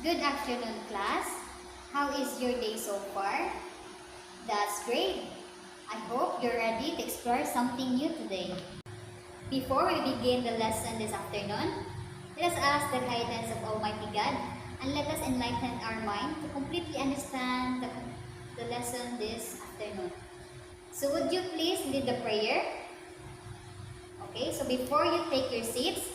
Good afternoon, class. How is your day so far? That's great. I hope you're ready to explore something new today. Before we begin the lesson this afternoon, let us ask the guidance of Almighty God and let us enlighten our mind to completely understand the lesson this afternoon. So would you please lead the prayer? Okay, so before you take your seats,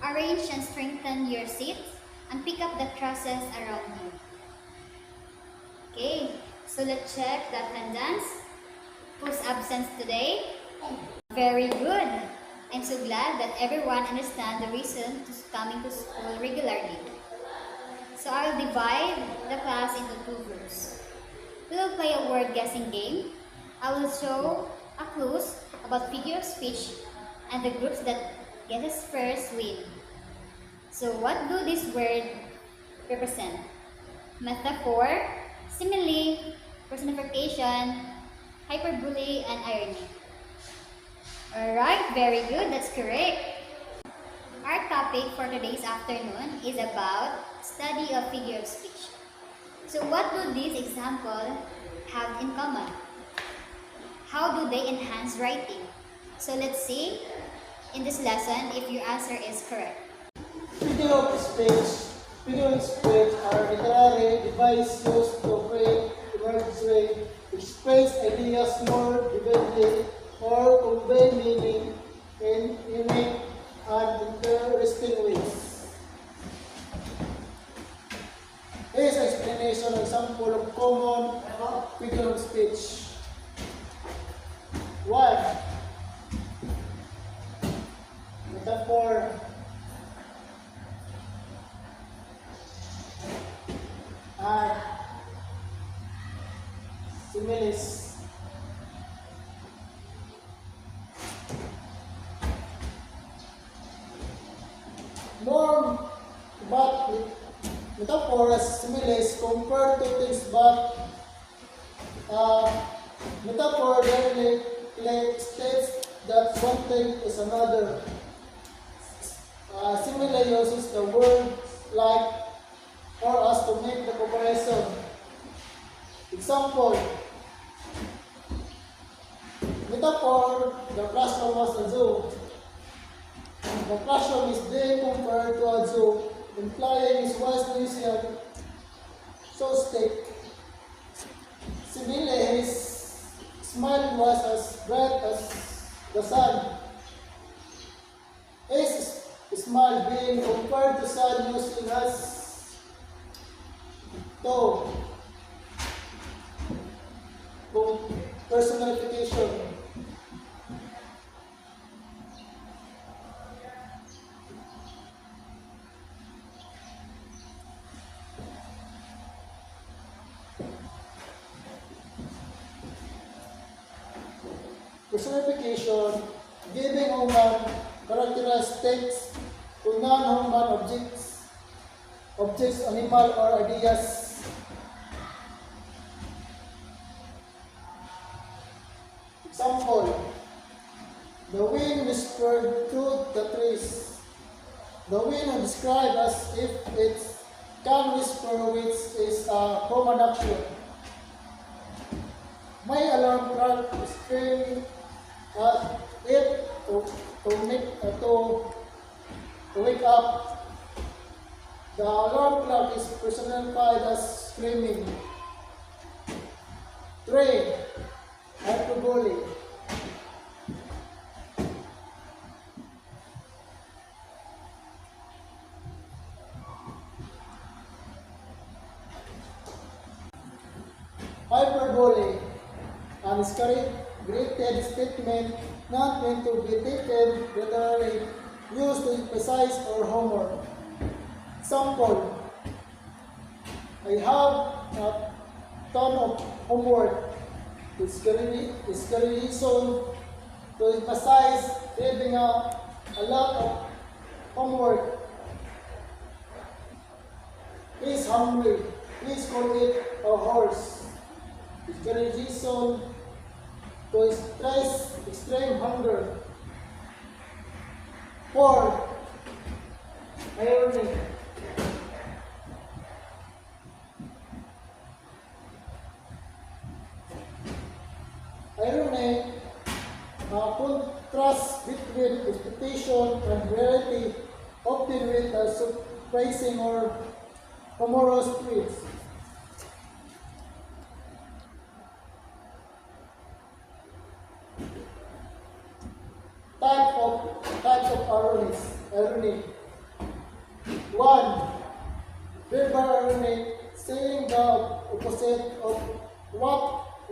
arrange and strengthen your seats and pick up the trusses around you. Okay, so let's check the attendance. Who's absent today? Very good. I'm so glad that everyone understands the reason to coming to school regularly. So I'll divide the class into two groups. We will play a word guessing game. I will show a clues about figure of speech and the groups that guesses first win. So what do these words represent? Metaphor, simile, personification, hyperbole, and irony. Alright, very good, that's correct. Our topic for today's afternoon is about study of figure of speech. So what do these examples have in common? How do they enhance writing? So let's see in this lesson if your answer is correct. Figure of speech are literary devices used to create imagery, express ideas more vividly, or convey meaning in unique and interesting ways. Here is an explanation of example of common figure of speech. 1. Metaphor. And similes. More but metaphors, similes compare two things, but metaphor generally states that one thing is another. Simile uses the word like or as to make the comparison. Example, metaphor, the classroom was a zoo. The classroom is being compared to a zoo, implying its vast museum, so stick. Simile, his smile was as bright as the sun. His smile being compared to sun using as to personification. Personification, giving human characteristics to non-human objects, animal, or ideas. Example, the wind whispered through the trees. The wind is described as if it can whisper, which is a common action. My alarm clock screamed at it to wake up. The alarm clock is personified as screaming. 3. Hyperbole. Hyperbole, an exaggerated statement not meant to be taken literally, used to emphasize or humor. Example, I have a ton of homework. Exaggeration to emphasize having a lot of homework. He's hungry. Please call it a horse. Exaggeration to stress extreme hunger. 4. Irony. contrast between expectation and reality, often with a surprising or humorous twist. Types of irony. 1. Verbal irony, saying the opposite of what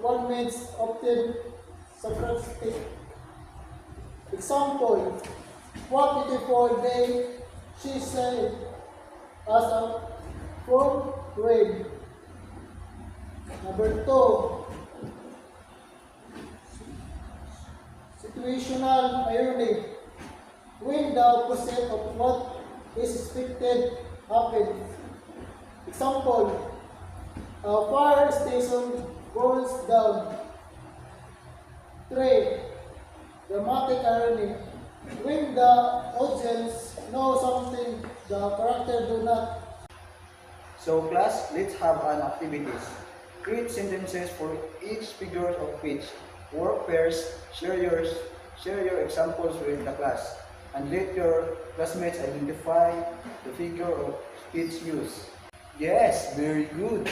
one means, often sarcastic. Example: what beautiful day, she said, as a from rain. Number 2. Situational irony, when the opposite of what is expected happens. Example: a fire station burns down. 3. Dramatic irony, when the audience knows something the character do not. So class, let's have an activities. Create sentences for each figure of speech. Work pairs, share your examples with the class, and let your classmates identify the figure of speech used. Yes, very good.